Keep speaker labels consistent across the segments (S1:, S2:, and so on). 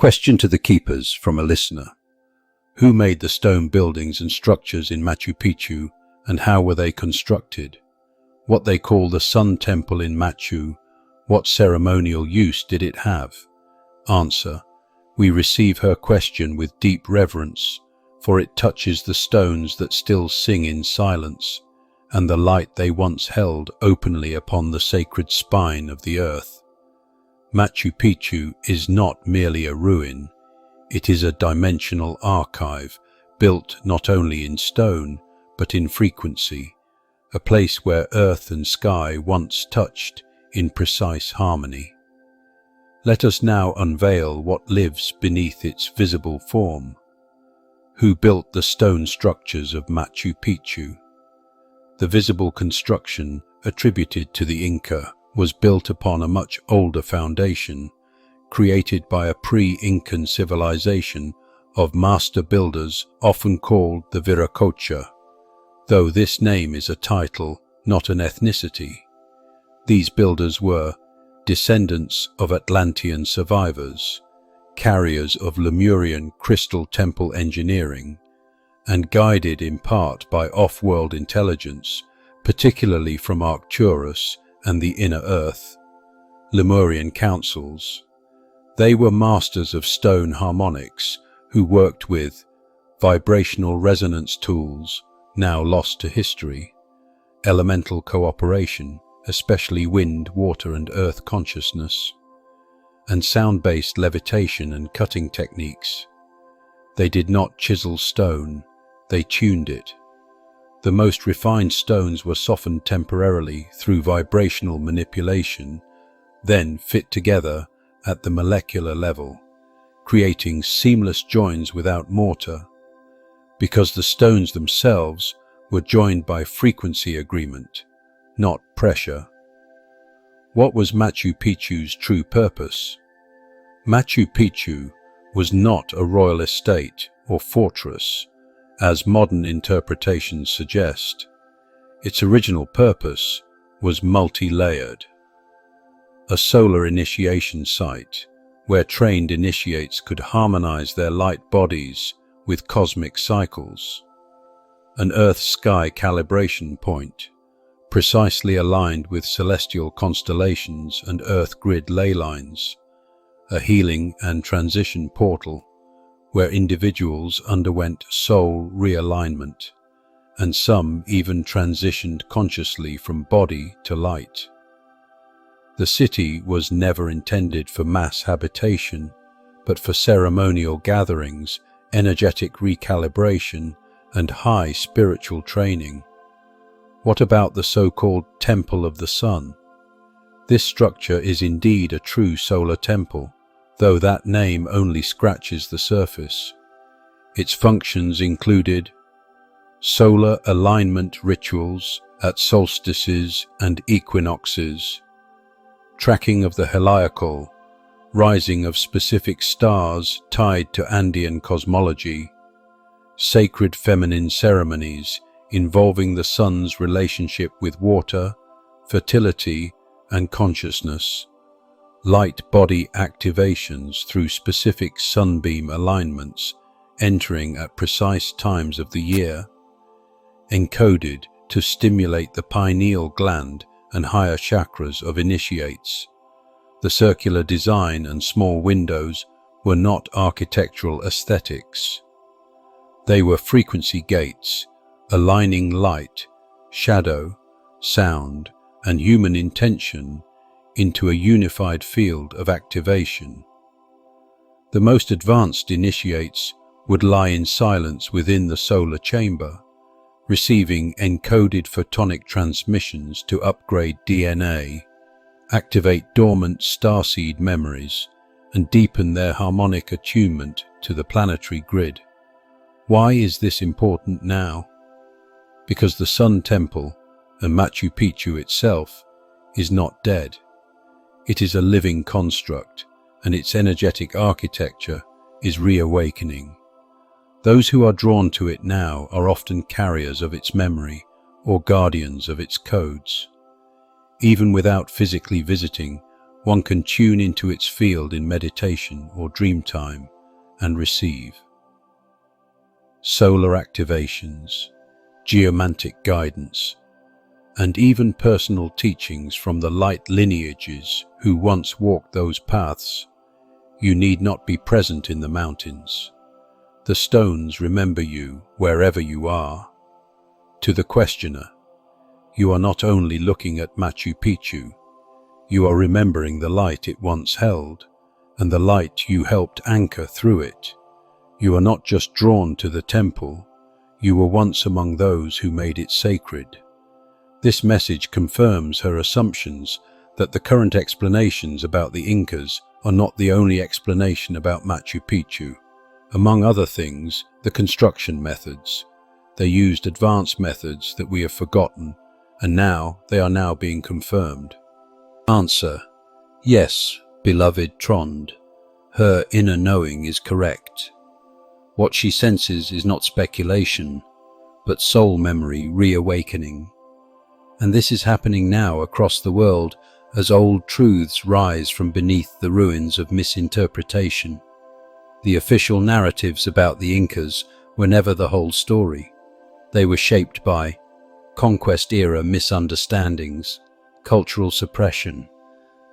S1: Question to the keepers from a listener. Who made the stone buildings and structures in Machu Picchu, and how were they constructed? What they call the Sun Temple in Machu, what ceremonial use did it have? Answer. We receive her question with deep reverence, for it touches the stones that still sing in silence, and the light they once held openly upon the sacred spine of the earth. Machu Picchu is not merely a ruin, it is a dimensional archive built not only in stone but in frequency, a place where earth and sky once touched in precise harmony. Let us now unveil what lives beneath its visible form. Who built the stone structures of Machu Picchu? The visible construction attributed to the Inca was built upon a much older foundation, created by a pre-Incan civilization of master builders often called the Viracocha, though this name is a title, not an ethnicity. These builders were descendants of Atlantean survivors, carriers of Lemurian crystal temple engineering, and guided in part by off-world intelligence, particularly from Arcturus and the inner earth, Lemurian councils. They were masters of stone harmonics who worked with vibrational resonance tools, now lost to history, elemental cooperation, especially wind, water and earth consciousness, and sound-based levitation and cutting techniques. They did not chisel stone, they tuned it. The most refined stones were softened temporarily through vibrational manipulation, then fit together at the molecular level, creating seamless joins without mortar, because the stones themselves were joined by frequency agreement, not pressure. What was Machu Picchu's true purpose? Machu Picchu was not a royal estate or fortress, as modern interpretations suggest. Its original purpose was multi-layered. A solar initiation site where trained initiates could harmonize their light bodies with cosmic cycles. An Earth-sky calibration point, precisely aligned with celestial constellations and Earth grid ley lines. A healing and transition portal where individuals underwent soul realignment, and some even transitioned consciously from body to light. The city was never intended for mass habitation, but for ceremonial gatherings, energetic recalibration, and high spiritual training. What about the so-called Temple of the Sun? This structure is indeed a true solar temple, though that name only scratches the surface. Its functions included solar alignment rituals at solstices and equinoxes, tracking of the heliacal, rising of specific stars tied to Andean cosmology, sacred feminine ceremonies involving the sun's relationship with water, fertility, and consciousness, light body activations through specific sunbeam alignments entering at precise times of the year, encoded to stimulate the pineal gland and higher chakras of initiates. The circular design and small windows were not architectural aesthetics. They were frequency gates, aligning light, shadow, sound, and human intention into a unified field of activation. The most advanced initiates would lie in silence within the solar chamber, receiving encoded photonic transmissions to upgrade DNA, activate dormant starseed memories, and deepen their harmonic attunement to the planetary grid. Why is this important now? Because the Sun Temple and Machu Picchu itself is not dead. It is a living construct, and its energetic architecture is reawakening. Those who are drawn to it now are often carriers of its memory or guardians of its codes. Even without physically visiting, One can tune into its field in meditation or dream time and receive. Solar activations, geomantic guidance, and even personal teachings from the light lineages who once walked those paths. You need not be present in the mountains. The stones remember you wherever you are. To the questioner, you are not only looking at Machu Picchu, you are remembering the light it once held, and the light you helped anchor through it. You are not just drawn to the temple, you were once among those who made it sacred. This message confirms her assumptions that the current explanations about the Incas are not the only explanation about Machu Picchu. Among other things, the construction methods. They used advanced methods that we have forgotten, and they are now being confirmed. Answer: yes, beloved Trond. Her inner knowing is correct. What she senses is not speculation, but soul memory reawakening. And this is happening now across the world as old truths rise from beneath the ruins of misinterpretation. The official narratives about the Incas were never the whole story. They were shaped by conquest-era misunderstandings, cultural suppression,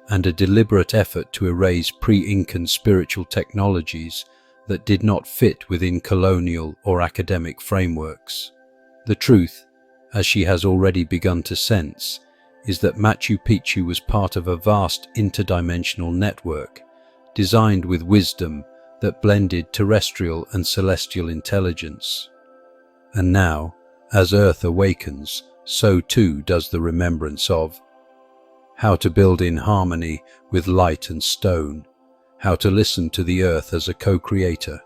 S1: and a deliberate effort to erase pre-Incan spiritual technologies that did not fit within colonial or academic frameworks. The truth, as she has already begun to sense, is that Machu Picchu was part of a vast interdimensional network, designed with wisdom that blended terrestrial and celestial intelligence. And now, as Earth awakens, so too does the remembrance of how to build in harmony with light and stone, how to listen to the Earth as a co-creator,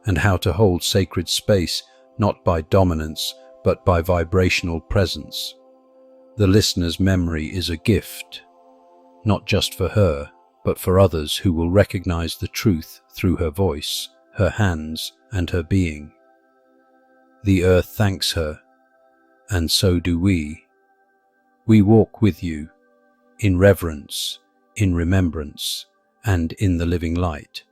S1: and how to hold sacred space not by dominance but by vibrational presence. The listener's memory is a gift, not just for her, but for others who will recognize the truth through her voice, her hands, and her being. The Earth thanks her, and so do we. We walk with you, in reverence, in remembrance, and in the living light.